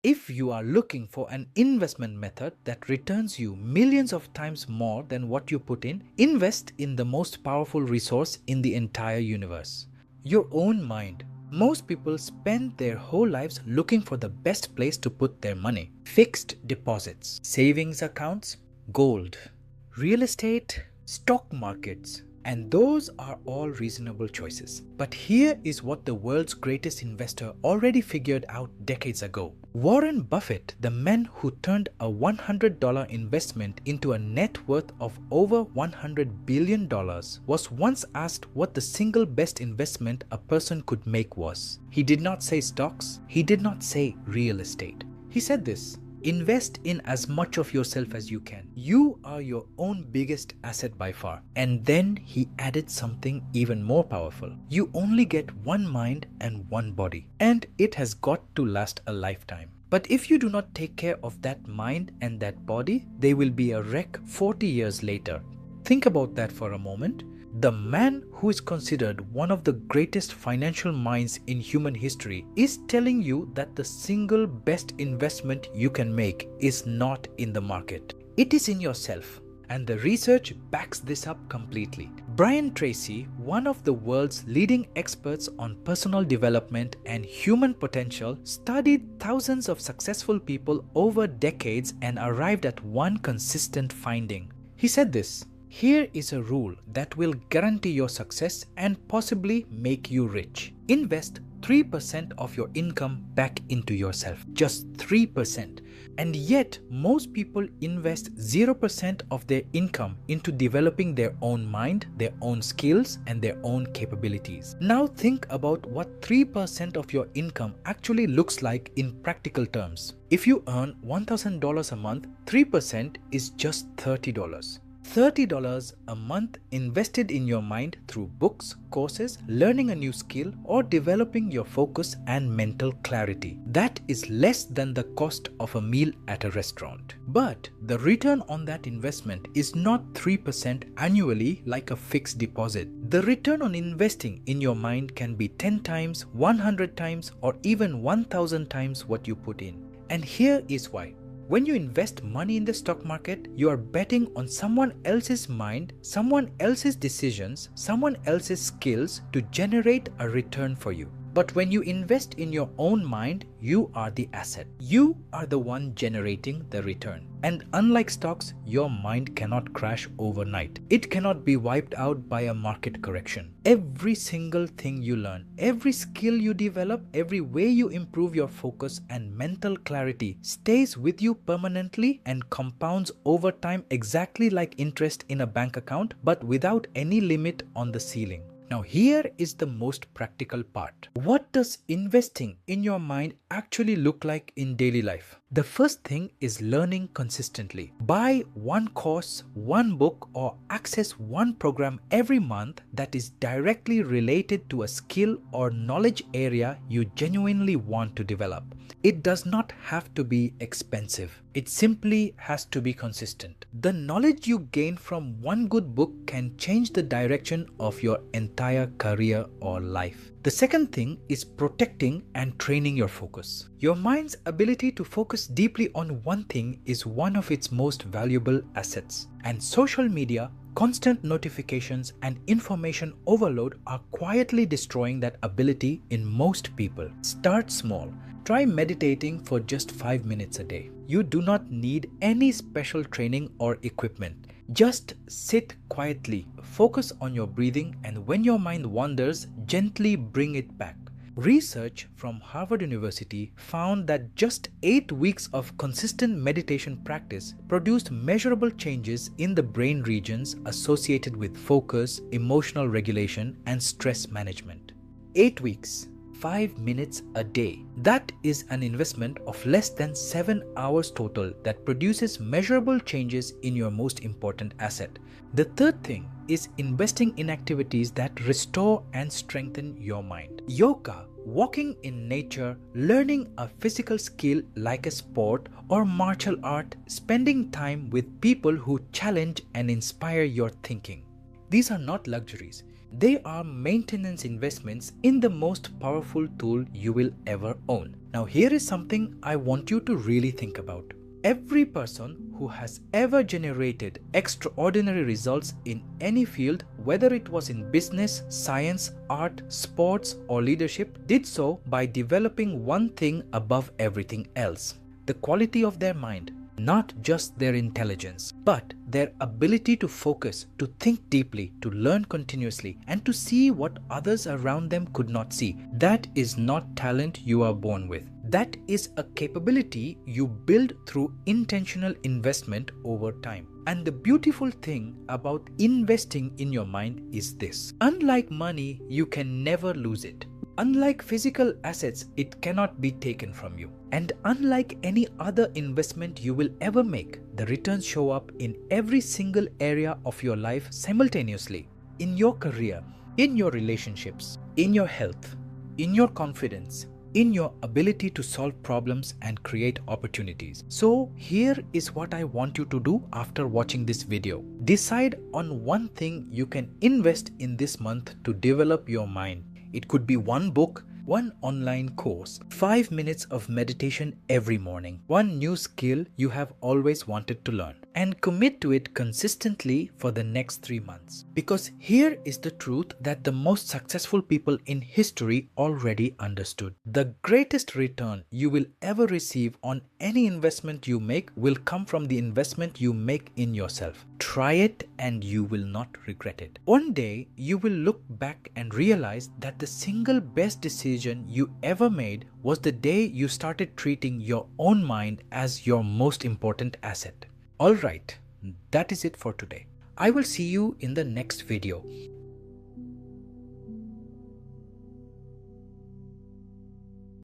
If you are looking for an investment method that returns you millions of times more than what you put in, invest in the most powerful resource in the entire universe: your own mind. Most people spend their whole lives looking for the best place to put their money. Fixed deposits, savings accounts, gold, real estate, stock markets. And those are all reasonable choices. But here is what the world's greatest investor already figured out decades ago. Warren Buffett, the man who turned a $100 investment into a net worth of over $100 billion, was once asked what the single best investment a person could make was. He did not say stocks. He did not say real estate. He said this: invest in as much of yourself as you can. You are your own biggest asset by far. And then he added something even more powerful. You only get one mind and one body, and it has got to last a lifetime. But if you do not take care of that mind and that body, they will be a wreck 40 years later. Think about that for a moment. The man who is considered one of the greatest financial minds in human history is telling you that the single best investment you can make is not in the market. It is in yourself. And the research backs this up completely. Brian Tracy, one of the world's leading experts on personal development and human potential, studied thousands of successful people over decades and arrived at one consistent finding. He said this: here is a rule that will guarantee your success and possibly make you rich. Invest 3% of your income back into yourself. Just 3%. And yet, most people invest 0% of their income into developing their own mind, their own skills, and their own capabilities. Now think about what 3% of your income actually looks like in practical terms. If you earn $1,000 a month, 3% is just $30. $30 a month invested in your mind through books, courses, learning a new skill, or developing your focus and mental clarity. That is less than the cost of a meal at a restaurant. But the return on that investment is not 3% annually like a fixed deposit. The return on investing in your mind can be 10 times, 100 times, or even 1,000 times what you put in. And here is why. When you invest money in the stock market, you are betting on someone else's mind, someone else's decisions, someone else's skills to generate a return for you. But when you invest in your own mind, you are the asset. You are the one generating the return. And unlike stocks, your mind cannot crash overnight. It cannot be wiped out by a market correction. Every single thing you learn, every skill you develop, every way you improve your focus and mental clarity stays with you permanently and compounds over time, exactly like interest in a bank account, but without any limit on the ceiling. Now here is the most practical part. What does investing in your mind actually look like in daily life? The first thing is learning consistently. Buy one course, one book, or access one program every month that is directly related to a skill or knowledge area you genuinely want to develop. It does not have to be expensive. It simply has to be consistent. The knowledge you gain from one good book can change the direction of your entire career or life. The second thing is protecting and training your focus. Your mind's ability to focus deeply on one thing is one of its most valuable assets. And social media, constant notifications, and information overload are quietly destroying that ability in most people. Start small. Try meditating for just 5 minutes a day. You do not need any special training or equipment. Just sit quietly, focus on your breathing, and when your mind wanders, gently bring it back. Research from Harvard University found that just 8 weeks of consistent meditation practice produced measurable changes in the brain regions associated with focus, emotional regulation, and stress management. 8 weeks. 5 minutes a day. That is an investment of less than 7 hours total that produces measurable changes in your most important asset. The third thing is investing in activities that restore and strengthen your mind. Yoga, walking in nature, learning a physical skill like a sport or martial art, spending time with people who challenge and inspire your thinking. These are not luxuries. They are maintenance investments in the most powerful tool you will ever own. Now, here is something I want you to really think about. Every person who has ever generated extraordinary results in any field, whether it was in business, science, art, sports, or leadership, did so by developing one thing above everything else: the quality of their mind. Not just their intelligence, but their ability to focus, to think deeply, to learn continuously, and to see what others around them could not see. That is not talent you are born with. That is a capability you build through intentional investment over time. And the beautiful thing about investing in your mind is this: unlike money, you can never lose it. Unlike physical assets, it cannot be taken from you. And unlike any other investment you will ever make, the returns show up in every single area of your life simultaneously. In your career, in your relationships, in your health, in your confidence, in your ability to solve problems and create opportunities. So here is what I want you to do after watching this video. Decide on one thing you can invest in this month to develop your mind. It could be one book, one online course, 5 minutes of meditation every morning, one new skill you have always wanted to learn, and commit to it consistently for the next 3 months. Because here is the truth that the most successful people in history already understood. The greatest return you will ever receive on any investment you make will come from the investment you make in yourself. Try it and you will not regret it. One day you will look back and realize that the single best decision you ever made was the day you started treating your own mind as your most important asset. Alright, that is it for today. I will see you in the next video.